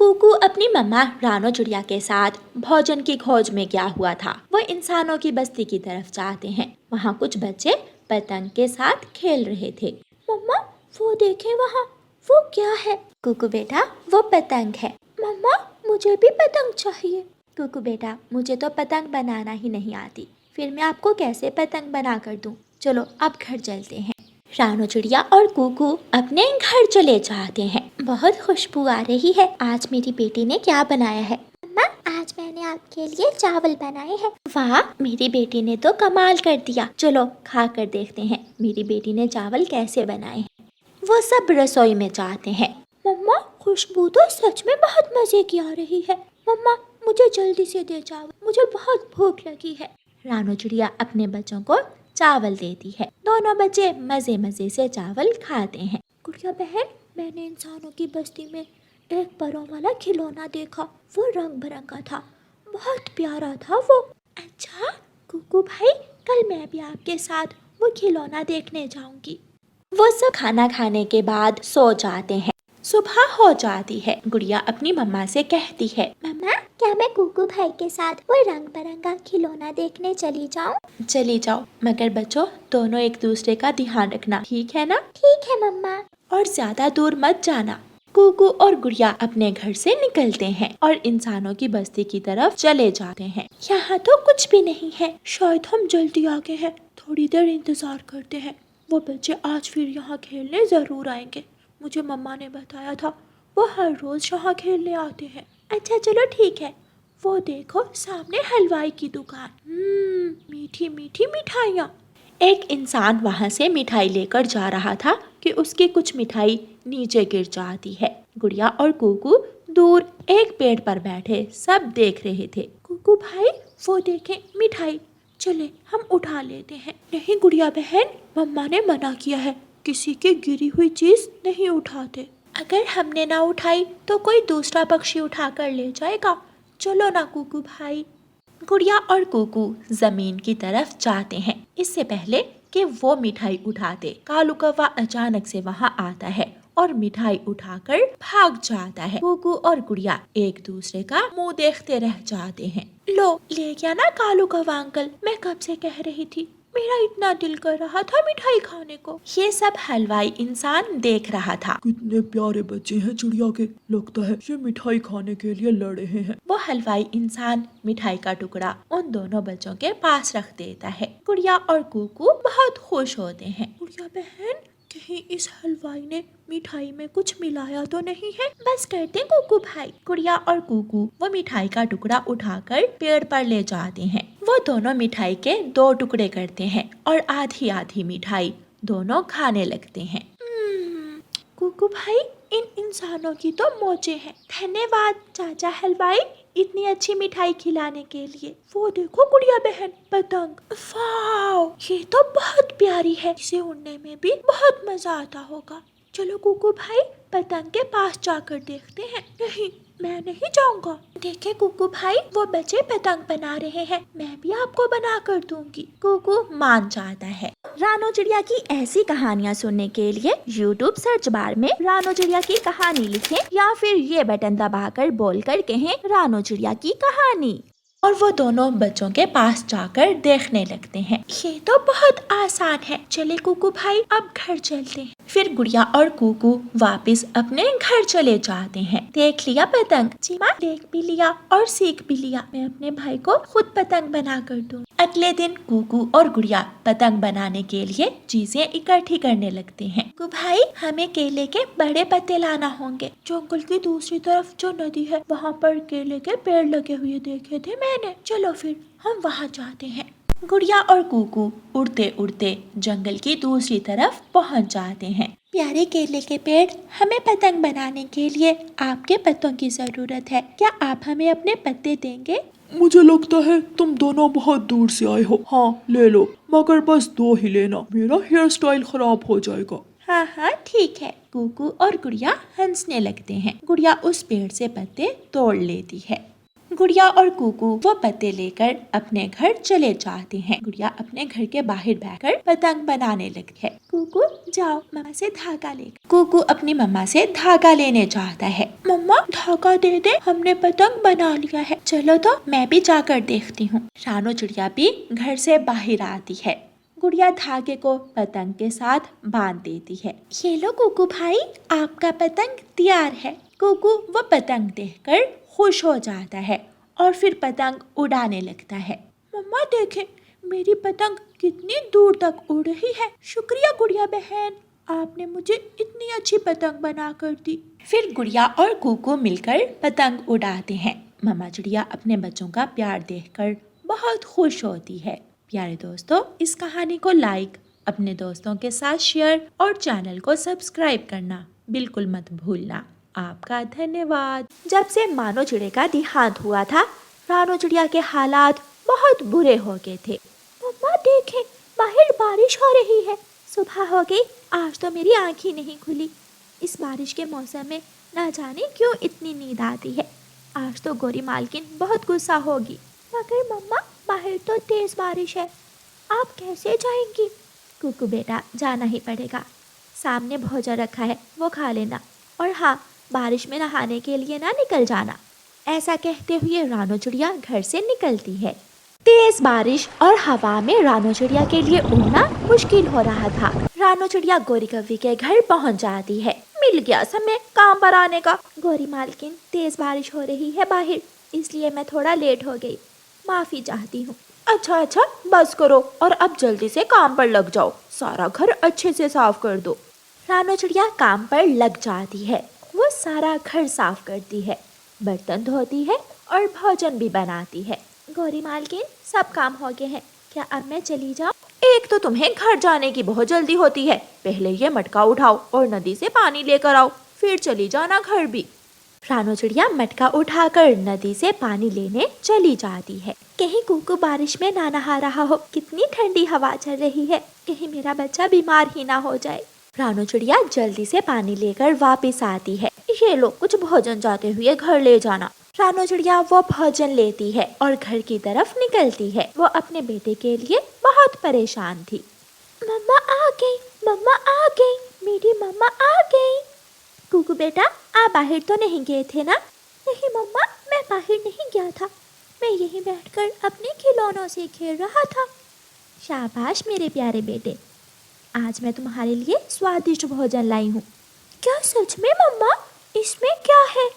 कुकू अपनी मम्मा रानो चिड़िया के साथ भोजन की खोज में गया हुआ था। वो इंसानों की बस्ती की तरफ जाते हैं। वहाँ कुछ बच्चे पतंग के साथ खेल रहे थे। मम्मा वो देखे वहाँ, वो क्या है? कुकू बेटा वो पतंग है। मम्मा मुझे भी पतंग चाहिए। कुकू बेटा मुझे तो पतंग बनाना ही नहीं आती, फिर मैं आपको कैसे पतंग बना कर दूँ। चलो अब घर चलते हैं। रानो चिड़िया और कुकू अपने घर चले जाते हैं। बहुत खुशबू आ रही है। आज मेरी बेटी ने क्या बनाया है? मम्मा आज मैंने आपके लिए चावल बनाए हैं। वाह मेरी बेटी ने तो कमाल कर दिया। चलो खा कर देखते हैं मेरी बेटी ने चावल कैसे बनाए हैं। वो सब रसोई में जाते हैं। मम्मा खुशबू तो सच में बहुत मजे की आ रही है। मम्मा मुझे जल्दी से दे चावल, मुझे बहुत भूख लगी है। रानो चिड़िया अपने बच्चों को चावल देती है। दोनों बच्चे मजे मजे से चावल खाते हैं। गुड़िया बहन मैंने इंसानों की बस्ती में एक परों वाला खिलौना देखा। वो रंग बिरंगा था, बहुत प्यारा था वो। अच्छा कुकू भाई कल मैं भी आपके साथ वो खिलौना देखने जाऊंगी। वो सब खाना खाने के बाद सो जाते हैं। सुबह हो जाती है। गुड़िया अपनी मम्मा से कहती है, मम्मा क्या मैं कुकू भाई के साथ वो रंग बिरंगा खिलौना देखने चली जाऊं? चली जाओ, मगर बच्चों दोनों एक दूसरे का ध्यान रखना, ठीक है ना? ठीक है मम्मा। और ज्यादा दूर मत जाना। कुकू और गुड़िया अपने घर से निकलते हैं और इंसानों की बस्ती की तरफ चले जाते हैं। यहाँ तो कुछ भी नहीं है, शायद हम जल्दी आ गए हैं। थोड़ी देर इंतजार करते हैं। वो बच्चे आज फिर यहाँ खेलने जरूर आएंगे। मुझे मम्मा ने बताया था वो हर रोज यहाँ खेलने आते हैं। अच्छा चलो ठीक है। वो देखो सामने हलवाई की दुकान। मीठी मीठी मिठाइयाँ। एक इंसान वहाँ से मिठाई लेकर जा रहा था कि उसकी कुछ मिठाई नीचे गिर जाती है। गुड़िया और कुकू दूर एक पेड़ पर बैठे सब देख रहे थे। कुकू भाई वो देखें मिठाई, चले हम उठा लेते हैं। नहीं गुड़िया बहन, मम्मा ने मना किया है, किसी की गिरी हुई चीज नहीं उठाते। अगर हमने ना उठाई तो कोई दूसरा पक्षी उठा कर ले जाएगा। चलो ना कुकू भाई। गुड़िया और कुकू जमीन की तरफ जाते हैं। इससे पहले कि वो मिठाई उठाते, कालू कौवा अचानक से वहाँ आता है और मिठाई उठाकर भाग जाता है। कुकू और गुड़िया एक दूसरे का मुंह देखते रह जाते हैं। लो ले गया ना कालू कौवा अंकल, मैं कब से कह रही थी, मेरा इतना दिल कर रहा था मिठाई खाने को। ये सब हलवाई इंसान देख रहा था। कितने प्यारे बच्चे हैं चिड़िया के, लगता है ये मिठाई खाने के लिए लड़ रहे हैं। वो हलवाई इंसान मिठाई का टुकड़ा उन दोनों बच्चों के पास रख देता है। गुड़िया और कुकू बहुत खुश होते हैं। गुड़िया बहन कहीं इस हलवाई ने मिठाई में कुछ मिलाया तो नहीं है? बस करते कुकू भाई। गुड़िया और कुकू वो मिठाई का टुकड़ा उठाकर पेड़ पर ले जाते हैं। वो दोनों मिठाई के 2 टुकड़े करते हैं और आधी आधी मिठाई दोनों खाने लगते हैं। कुकू भाई इन इंसानों की तो मौजें हैं। धन्यवाद चाचा हलवाई इतनी अच्छी मिठाई खिलाने के लिए। वो देखो गुड़िया बहन पतंग, वाओ ये तो बहुत प्यारी है, इसे उड़ने में भी बहुत मजा आता होगा। चलो कुकू भाई पतंग के पास जाकर देखते हैं। नहीं मैं नहीं जाऊंगा। देखे कुकू भाई वो बच्चे पतंग बना रहे हैं, मैं भी आपको बना कर दूंगी। कुकू मान जाता है। रानो चिड़िया की ऐसी कहानियाँ सुनने के लिए YouTube सर्च बार में रानो चिड़िया की कहानी लिखें या फिर ये बटन दबाकर बोलकर कहें रानो चिड़िया की कहानी, और वो दोनों बच्चों के पास जाकर देखने लगते हैं। ये तो बहुत आसान है, चले कुकू भाई अब घर चलते हैं। फिर गुड़िया और कुकू वापस अपने घर चले जाते हैं। देख लिया पतंग? जी माँ देख भी लिया और सीख भी लिया। मैं अपने भाई को खुद पतंग बना कर दूँ। अगले दिन कुकू और गुड़िया पतंग बनाने के लिए चीजें इकट्ठी करने लगते हैं। कुकू भाई हमें केले के बड़े पत्ते लाना होंगे। जंगल की दूसरी तरफ जो नदी है वहाँ पर केले के पेड़ लगे हुए देखे थे मैंने। चलो फिर हम वहाँ जाते हैं। गुड़िया और कुकू उड़ते उड़ते जंगल की दूसरी तरफ पहुँच जाते हैं। प्यारे केले के पेड़, हमें पतंग बनाने के लिए आपके पत्तों की जरूरत है, क्या आप हमें अपने पत्ते देंगे? मुझे लगता है तुम दोनों बहुत दूर से आए हो। हाँ ले लो, मगर बस 2 ही लेना, मेरा हेयर स्टाइल खराब हो जाएगा। हाँ हाँ ठीक है। कुकू और गुड़िया हंसने लगते हैं। गुड़िया उस पेड़ से पत्ते तोड़ लेती है। गुड़िया और कुकू वो पत्ते लेकर अपने घर चले जाते हैं। गुड़िया अपने घर के बाहर बैठकर पतंग बनाने लगती है। कुकू जाओ मम्मा से धागा ले। कुकू अपनी मम्मा से धागा लेने जाता है। मम्मा धागा दे दे, हमने पतंग बना लिया है। चलो तो मैं भी जाकर देखती हूँ। रानो चिड़िया भी घर से बाहर आती है। गुड़िया धागे को पतंग के साथ बांध देती है। ये लो कुकू भाई, आपका पतंग तैयार है। कुकू वो पतंग देखकर खुश हो जाता है और फिर पतंग उड़ाने लगता है। मम्मा देखें, मेरी पतंग कितनी दूर तक उड़ रही है। शुक्रिया गुड़िया बहन, आपने मुझे इतनी अच्छी पतंग बना कर दी। फिर गुड़िया और कुकू मिलकर पतंग उड़ाते हैं। मम्मा चिड़िया अपने बच्चों का प्यार देखकर बहुत खुश होती है। प्यारे दोस्तों, इस कहानी को लाइक, अपने दोस्तों के साथ शेयर और चैनल को सब्सक्राइब करना बिल्कुल मत भूलना। आपका धन्यवाद। जब से मानो चिड़िया का देहांत हुआ था, रानो चिड़िया के हालात बहुत बुरे हो गए थे। मम्मा देखें, बाहर बारिश हो रही है। सुबह हो गई, आज तो मेरी आँख ही नहीं खुली। इस बारिश के मौसम में ना जाने क्यों इतनी नींद आती है। आज तो गोरी मालकिन बहुत गुस्सा होगी। मगर मम्मा, बाहर तो तेज बारिश है, आप कैसे जाएंगी? कुकू बेटा, जाना ही पड़ेगा। सामने भोजन रखा है, वो खा लेना। और हाँ, बारिश में नहाने के लिए ना निकल जाना। ऐसा कहते हुए रानो चिड़िया घर से निकलती है। तेज बारिश और हवा में रानो चिड़िया के लिए उड़ना मुश्किल हो रहा था। रानो चिड़िया गोरी कव्वी के घर पहुंच जाती है। मिल गया समय काम पर आने का। गोरी मालकिन, तेज बारिश हो रही है बाहर, इसलिए मैं थोड़ा लेट हो गई, माफी चाहती हूँ। अच्छा, बस करो और अब जल्दी से काम पर लग जाओ। सारा घर अच्छे से साफ कर दो। रानो चिड़िया काम पर लग जाती है। वो सारा घर साफ करती है, बर्तन धोती है और भोजन भी बनाती है। गौरी मालकिन, सब काम हो गए हैं, क्या अब मैं चली जाऊँ? एक तो तुम्हें घर जाने की बहुत जल्दी होती है। पहले ये मटका उठाओ और नदी से पानी लेकर आओ, फिर चली जाना घर भी। रानो चिड़िया मटका उठाकर नदी से पानी लेने चली जाती है। कहीं कुकू बारिश में ना नहा रहा हो। कितनी ठंडी हवा चल रही है, कहीं मेरा बच्चा बीमार ही ना हो जाए। रानो चिड़िया जल्दी से पानी लेकर वापस आती है। ये लो, कुछ भोजन जाते हुए घर ले जाना। रानो चिड़िया वो भोजन लेती है और घर की तरफ निकलती है। वो अपने बेटे के लिए बहुत परेशान थी। मम्मा आ गई, मम्मा आ गई, मेरी मम्मा आ गई। कुकू बेटा, आप बाहर तो नहीं गए थे ना? नहीं मम्मा, मैं बाहर नहीं गया था, मैं यहीं बैठकर अपने खिलौनों से खेल रहा था। शाबाश मेरे प्यारे बेटे, आज मैं तुम्हारे लिए स्वादिष्ट भोजन लाई हूँ। क्या सच में मम्मा? इसमें क्या है?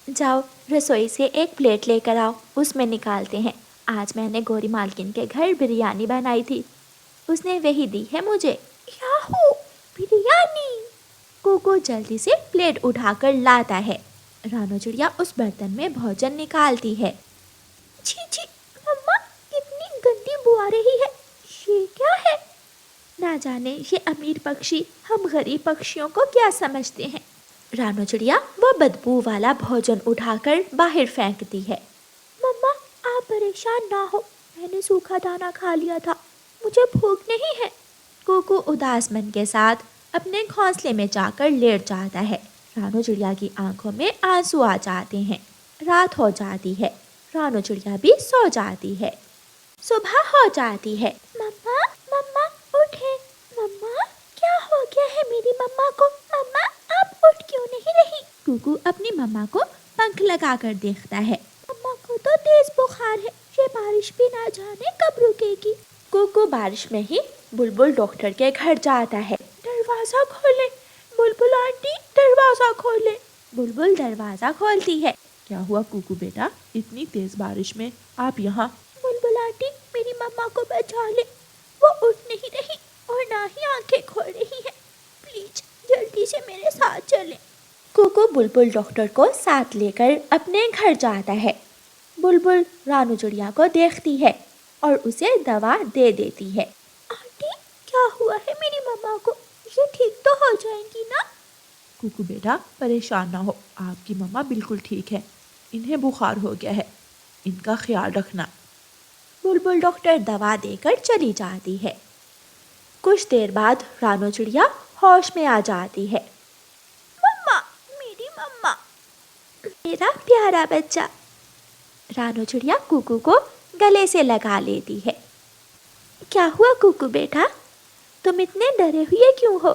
जाओ रसोई से एक प्लेट लेकर आओ, उसमें निकालते हैं। आज मैंने गोरी मालकिन के घर बिरयानी बनाई थी, उसने वही दी है मुझे। याहू, बिरयानी! कुकू जल्दी से प्लेट उठाकर लाता है। रानो चिड़िया उस बर्तन में भोजन निकालती है। छी छी मम्मा, कितनी गंदी बू आ रही है। ये क्या है? ना जाने ये अमीर पक्षी हम गरीब पक्षियों को क्या समझते हैं। रानो चिड़िया वो बदबू वाला भोजन उठाकर बाहर फेंकती है। मम्मा, आप परेशान ना हो, मैंने सूखा दाना खा लिया था, मुझे भूख नहीं है। कुकू उदास मन के साथ अपने घोंसले में जाकर लेट जाता है। रानो चिड़िया की आंखों में आंसू आ जाते हैं। रात हो जाती है, रानो चिड़िया भी सो जाती है। सुबह हो जाती है। मम्मा, मम्मा उठे। मम्मा, क्या हो गया है मेरी मम्मा को? मम्मा, आप उठ क्यों नहीं रही? कुकू अपनी मम्मा को पंख लगाकर देखता है। मम्मा को तो तेज बुखार है, ये बारिश भी ना जाने कब रुकेगी। कुकू बारिश में ही बुलबुल डॉक्टर के घर जाता है। दरवाजा खोले, बुलबुल आंटी, दरवाजा खोले। बुलबुल दरवाजा खोलती है। क्या हुआ कुकू बेटा, इतनी तेज बारिश में आप यहाँ? बुलबुल आंटी, मेरी मम्मा को बचा ले, वो उठ नहीं रही और ना ही आंखें खोल रही है, प्लीज जल्दी से मेरे साथ चले। कुकू बुलबुल डॉक्टर को साथ लेकर अपने घर जाता है। बुलबुल रानो चिड़िया को देखती है और उसे दवा दे देती है। आंटी, क्या हुआ है मेरी मम्मा को? ये ठीक तो हो जाएंगी ना? कुकू बेटा परेशान ना हो, आपकी मम्मा बिल्कुल ठीक है, इन्हें बुखार हो गया है, इनका ख्याल रखना। बुलबुल डॉक्टर दवा देकर चली जाती है। कुछ देर बाद रानो चिड़िया होश में आ जाती है। मम्मा, मेरी मम्मा, मेरा प्यारा बच्चा। रानो चिड़िया कुकू को गले से लगा लेती है। क्या हुआ कुकू बेटा, तुम इतने डरे हुए क्यों हो?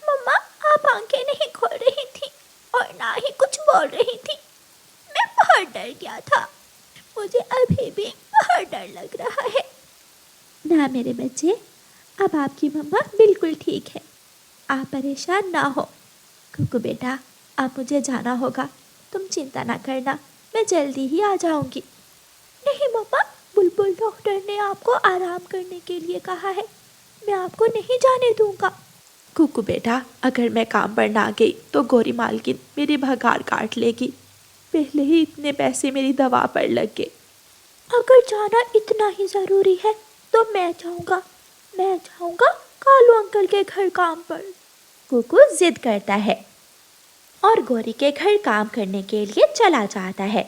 मम्मा, आप आंखें नहीं खोल रही थी और ना ही कुछ बोल रही थी। मैं बहुत डर गया था। मुझे अभी भी बहुत डर लग रहा है। ना मेरे बच्चे, अब आपकी मम्मा बिल्कुल ठीक है। आप परेशान ना हो। कुकू बेटा, अब मुझे जाना होगा, तुम चिंता ना करना, मैं जल्दी ही आ जाऊंगी। नहीं मम्मा, बुलबुल डॉक्टर ने आपको आराम करने के लिए कहा है, मैं आपको नहीं जाने दूंगा। कुकू बेटा, अगर मैं काम पर ना गई तो गोरी मालकिन मेरी भगाड़ काट लेगी। पहले ही इतने पैसे मेरी दवा पर लग गए। अगर जाना इतना ही ज़रूरी है तो मैं जाऊंगा कालू अंकल के घर काम पर। कुकू जिद करता है और गोरी के घर काम करने के लिए चला जाता है।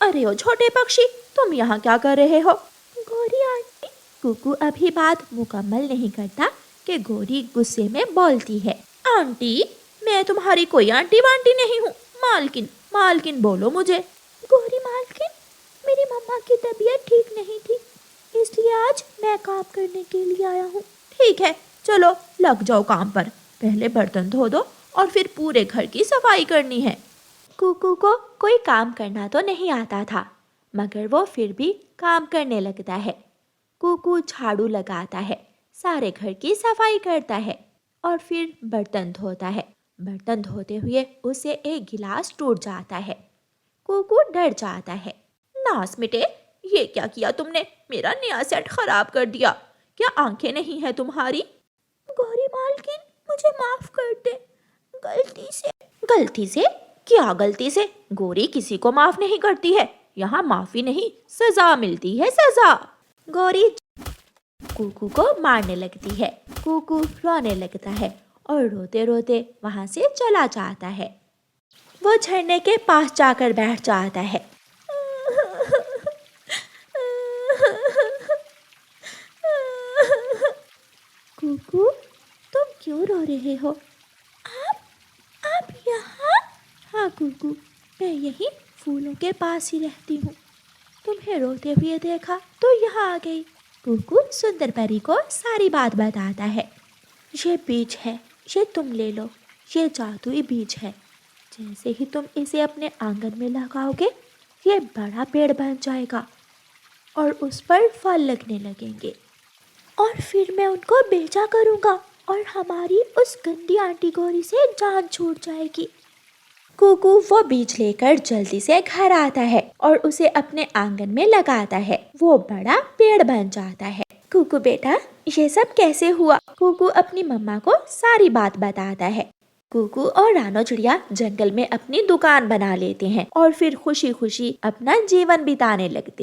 अरे ओ छोटे पक्षी, तुम यहाँ क्या कर रहे हो? गोरी आंटी। कुकू अभी बात मुकम्मल नहीं करता कि गोरी गुस्से में बोलती है, आंटी, मैं तुम्हारी कोई आंटी वांटी नहीं हूँ। मालकिन, मालकिन बोलो मुझे। गोरी मालकिन, मेरी मम्मा की तबीयत ठीक नहीं थी, इसलिए आज मैं काम करने के लिए आया हूँ। ठीक है, चलो लग जाओ काम पर। पहले बर्तन धो दो और फिर पूरे घर की सफाई करनी है। कुकू को कोई काम करना तो नहीं आता था, मगर वो फिर भी काम करने लगता है। कुकू झाड़ू लगाता है, सारे घर की सफाई करता है और फिर बर्तन धोता है। बर्तन धोते हुए उसे एक गिलास टूट जाता है। कुकू डर जाता है। नास मिटे, ये क्या किया तुमने? मेरा नया सेट खराब कर दिया। क्या आंखें नहीं है तुम्हारी? गौरी मालकिन, मुझे माफ कर दे, गलती से। गलती से? क्या गलती से? गोरी किसी को माफ नहीं करती है। यहाँ माफी नहीं, सजा मिलती है, सजा। गौरी कुकू को मारने लगती है। कुकू रोने लगता है और रोते रोते वहां से चला जाता है। वो झरने के पास जाकर बैठ जाता है। कुकू, तुम क्यों रो रहे हो? आप यहाँ? हाँ कुकू, मैं यहीं फूलों के पास ही रहती हूँ। तुम्हें रोते हुए देखा तो यहाँ आ गई। कुकू सुंदर परी को सारी बात बताता है। ये बीज है, ये तुम ले लो, ये जादुई बीज है। जैसे ही तुम इसे अपने आंगन में लगाओगे, ये बड़ा पेड़ बन जाएगा और उस पर फल लगने लगेंगे और फिर मैं उनको बेचा करूँगा और हमारी उस गंदी आंटी गौरी से जान छूट जाएगी। कुकू वो बीज लेकर जल्दी से घर आता है और उसे अपने आंगन में लगाता है। वो बड़ा पेड़ बन जाता है। कुकू बेटा, ये सब कैसे हुआ? कुकू अपनी मम्मा को सारी बात बताता है। कुकू और रानो चिड़िया जंगल में अपनी दुकान बना लेते हैं और फिर खुशी खुशी अपना जीवन बिताने लगते।